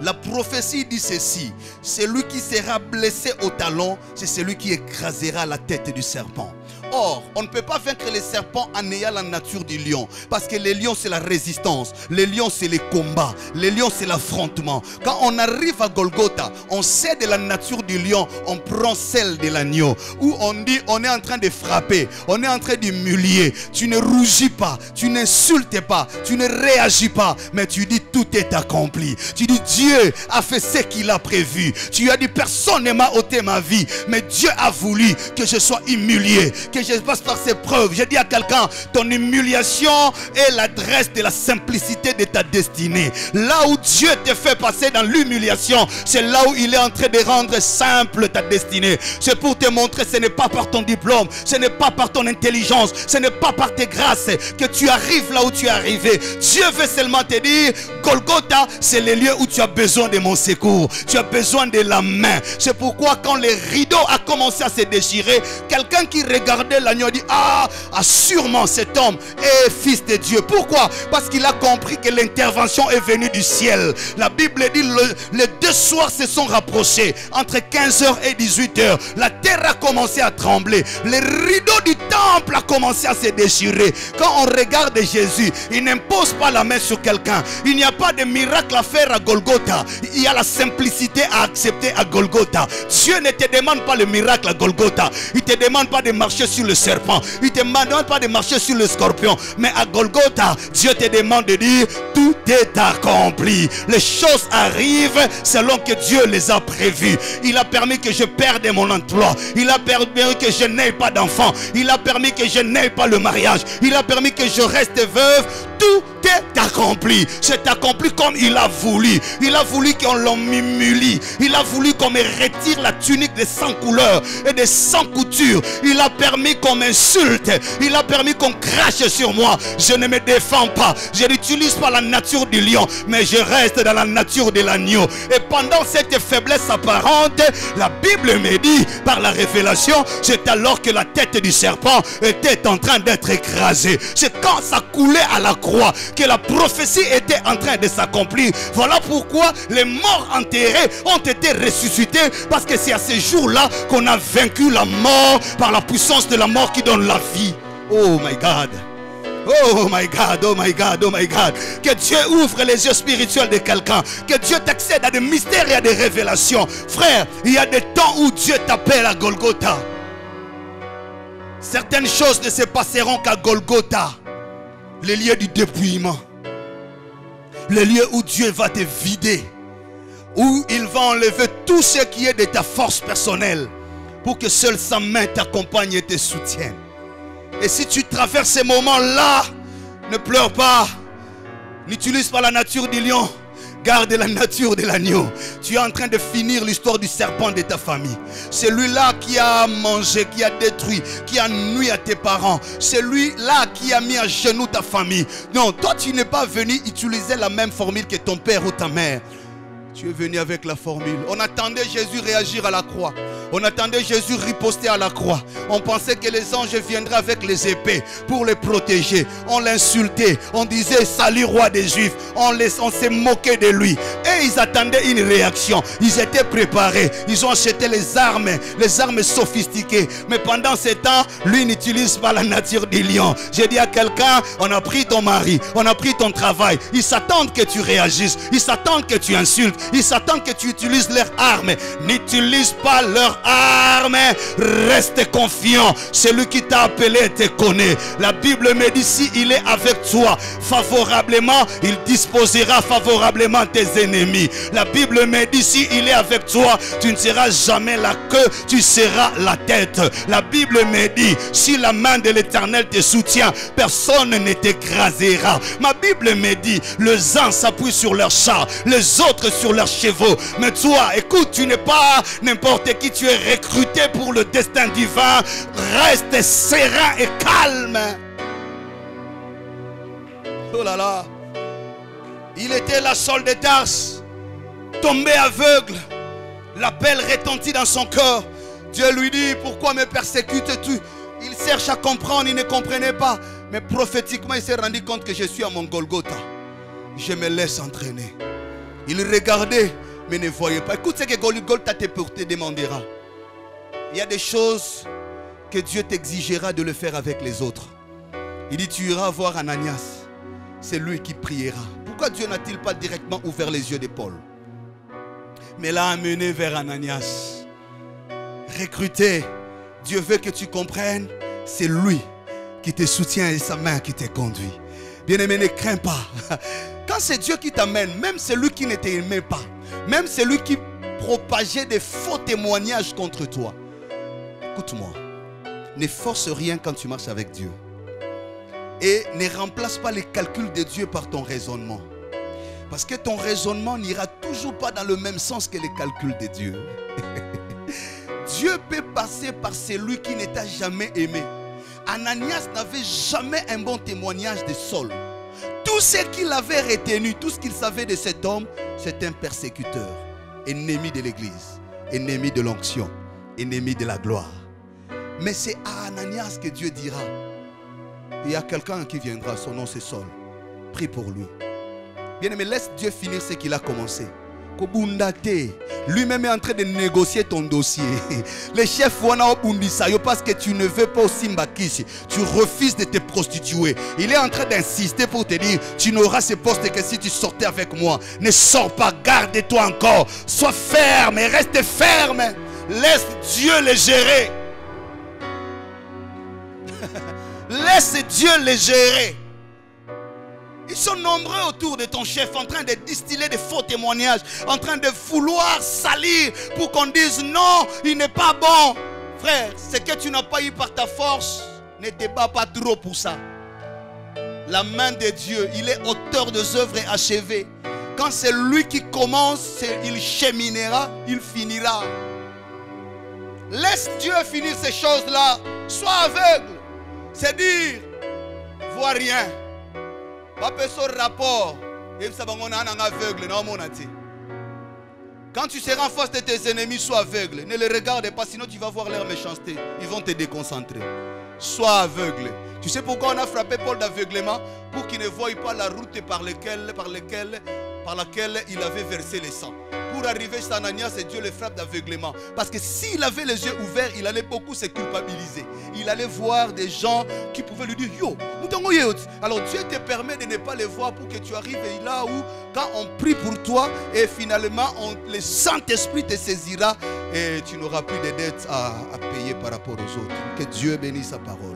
La prophétie dit ceci: celui qui sera blessé au talon, c'est celui qui écrasera la tête du serpent. Or, on ne peut pas vaincre les serpents en ayant la nature du lion. Parce que le lion, c'est la résistance. Le lion, c'est les combats. Le lion, c'est l'affrontement. Quand on arrive à Golgotha, on sait de la nature du lion, on prend celle de l'agneau. Où on dit, on est en train de frapper, on est en train d'humilier. Tu ne rougis pas, tu n'insultes pas, tu ne réagis pas. Mais tu dis, tout est accompli. Tu dis, Dieu a fait ce qu'il a prévu. Tu as dit, personne ne m'a ôté ma vie. Mais Dieu a voulu que je sois humilié, que je passe par ces preuves. Je dis à quelqu'un, ton humiliation est l'adresse de la simplicité de ta destinée. Là où Dieu te fait passer dans l'humiliation, c'est là où il est en train de rendre simple ta destinée. C'est pour te montrer, ce n'est pas par ton diplôme, ce n'est pas par ton intelligence, ce n'est pas par tes grâces que tu arrives là où tu es arrivé. Dieu veut seulement te dire, Golgotha, c'est le lieu où tu as besoin de mon secours. Tu as besoin de la main. C'est pourquoi quand les rideaux a commencé à se déchirer, quelqu'un qui regardait l'agneau dit, sûrement cet homme est fils de Dieu. Pourquoi? Parce qu'il a compris que l'intervention est venue du ciel. La Bible dit, les deux soirs se sont rapprochés, entre 15h et 18h. La terre a commencé à trembler. Les rideaux du temple a commencé à se déchirer. Quand on regarde Jésus, il n'impose pas la main sur quelqu'un. Il n'y a pas de miracle à faire à Golgotha. Il y a la simplicité à accepter à Golgotha. Dieu ne te demande pas le miracle à Golgotha. Il ne te demande pas de marcher sur le serpent. Il ne te demande pas de marcher sur le scorpion. Mais à Golgotha, Dieu te demande de dire, tout est accompli. Les choses arrivent selon que Dieu les a prévues. Il a permis que je perde mon emploi. Il a permis que je n'aie pas d'enfant. Il a permis que je n'aie pas le mariage. Il a permis que je reste veuve. Tout est accompli. C'est accompli comme il a voulu. Il a voulu qu'on l'humilie. Il a voulu qu'on me retire la tunique de 100 couleurs et de 100 coutures. Il a permis qu'on m'insulte. Il a permis qu'on crache sur moi. Je ne me défends pas. Je n'utilise pas la nature du lion, mais je reste dans la nature de l'agneau. Et pendant cette faiblesse apparente, la Bible me dit, par la révélation, c'est alors que la tête du serpent était en train d'être écrasée. C'est quand ça coulait à la croix que la prophétie était en train de s'accomplir. Voilà pourquoi les morts enterrés ont été ressuscités, parce que c'est à ce jour-là qu'on a vaincu la mort par la puissance de la mort qui donne la vie. Oh my God. Oh my God, oh my God, oh my God. Que Dieu ouvre les yeux spirituels de quelqu'un. Que Dieu t'accède à des mystères et à des révélations. Frère, il y a des temps où Dieu t'appelle à Golgotha. Certaines choses ne se passeront qu'à Golgotha, le lieu du dépouillement, le lieu où Dieu va te vider, où il va enlever tout ce qui est de ta force personnelle pour que seule sa main t'accompagne et te soutienne. Et si tu traverses ces moments-là, ne pleure pas, n'utilise pas la nature du lion, garde la nature de l'agneau. Tu es en train de finir l'histoire du serpent de ta famille. Celui-là qui a mangé, qui a détruit, qui a nui à tes parents. Celui-là qui a mis à genoux ta famille. Non, toi tu n'es pas venu utiliser la même formule que ton père ou ta mère. Tu es venu avec la formule. On attendait Jésus réagir à la croix. On attendait Jésus riposter à la croix. On pensait que les anges viendraient avec les épées pour les protéger. On l'insultait. On disait salut roi des Juifs. On s'est moqué de lui. Et ils attendaient une réaction. Ils étaient préparés. Ils ont acheté les armes sophistiquées. Mais pendant ce temps, lui n'utilise pas la nature du lion. J'ai dit à quelqu'un, on a pris ton mari, on a pris ton travail. Ils s'attendent que tu réagisses. Ils s'attendent que tu insultes. Ils s'attendent que tu utilises leurs armes. N'utilise pas leurs armes. Reste confiant. Celui qui t'a appelé te connaît. La Bible me dit, si il est avec toi favorablement, il disposera favorablement tes ennemis. La Bible me dit, si il est avec toi, tu ne seras jamais la queue, tu seras la tête. La Bible me dit, si la main de l'Éternel te soutient, personne ne t'écrasera. Ma Bible me dit, les uns s'appuient sur leurs chars, les autres sur leurs chevaux. Mais toi, écoute, tu n'es pas n'importe qui, tu es recruté pour le destin divin. Reste serein et calme. Oh là là. Il était la Saul de Tarse, tombé aveugle. L'appel retentit dans son cœur. Dieu lui dit, pourquoi me persécutes-tu? Il cherche à comprendre, il ne comprenait pas. Mais prophétiquement, il s'est rendu compte que je suis à mon Golgotha. Je me laisse entraîner. Il regardait, mais ne voyait pas. Écoute ce que Golgotha te demandera. Il y a des choses que Dieu t'exigera de le faire avec les autres. Il dit, tu iras voir Ananias. C'est lui qui priera. Pourquoi Dieu n'a-t-il pas directement ouvert les yeux de Paul, mais l'a amené vers Ananias? Recruté. Dieu veut que tu comprennes, c'est lui qui te soutient et sa main qui te conduit. Bien-aimé, ne crains pas. Quand c'est Dieu qui t'amène, même celui qui ne t'aimait pas, même celui qui propageait des faux témoignages contre toi, écoute-moi, ne force rien quand tu marches avec Dieu. Et ne remplace pas les calculs de Dieu par ton raisonnement. Parce que ton raisonnement n'ira toujours pas dans le même sens que les calculs de Dieu. Dieu peut passer par celui qui ne t'a jamais aimé. Ananias n'avait jamais un bon témoignage de Saul. Tout ce qu'il avait retenu, tout ce qu'il savait de cet homme, c'est un persécuteur, ennemi de l'église, ennemi de l'onction, ennemi de la gloire. Mais c'est à Ananias que Dieu dira, il y a quelqu'un qui viendra, son nom c'est Saul. Prie pour lui. Bien-aimé, laisse Dieu finir ce qu'il a commencé. Lui-même est en train de négocier ton dossier. Les chefs parce que tu ne veux pas au Simbakisi. Tu refuses de te prostituer. Il est en train d'insister pour te dire, tu n'auras ce poste que si tu sortais avec moi. Ne sors pas, garde-toi encore. Sois ferme et reste ferme. Laisse Dieu les gérer. Laisse Dieu les gérer. Ils sont nombreux autour de ton chef, en train de distiller des faux témoignages, en train de vouloir salir pour qu'on dise non, il n'est pas bon. Frère, ce que tu n'as pas eu par ta force, ne te bats pas trop pour ça. La main de Dieu, il est auteur des œuvres achevées. Quand c'est lui qui commence, il cheminera, il finira. Laisse Dieu finir ces choses-là. Sois aveugle. C'est dire, vois rien. Pas ce rapport. Quand tu seras en face de tes ennemis, sois aveugle. Ne les regarde pas, sinon tu vas voir leur méchanceté. Ils vont te déconcentrer. Sois aveugle. Tu sais pourquoi on a frappé Paul d'aveuglement? Pour qu'il ne voie pas la route par laquelle il avait versé le sang. pour arriver chez Ananias et Dieu le frappe d'aveuglement. Parce que s'il avait les yeux ouverts, il allait beaucoup se culpabiliser. Il allait voir des gens qui pouvaient lui dire yo. Alors Dieu te permet de ne pas les voir pour que tu arrives là où quand on prie pour toi et finalement le Saint-Esprit te saisira et tu n'auras plus de dettes à payer par rapport aux autres. Que Dieu bénisse sa parole.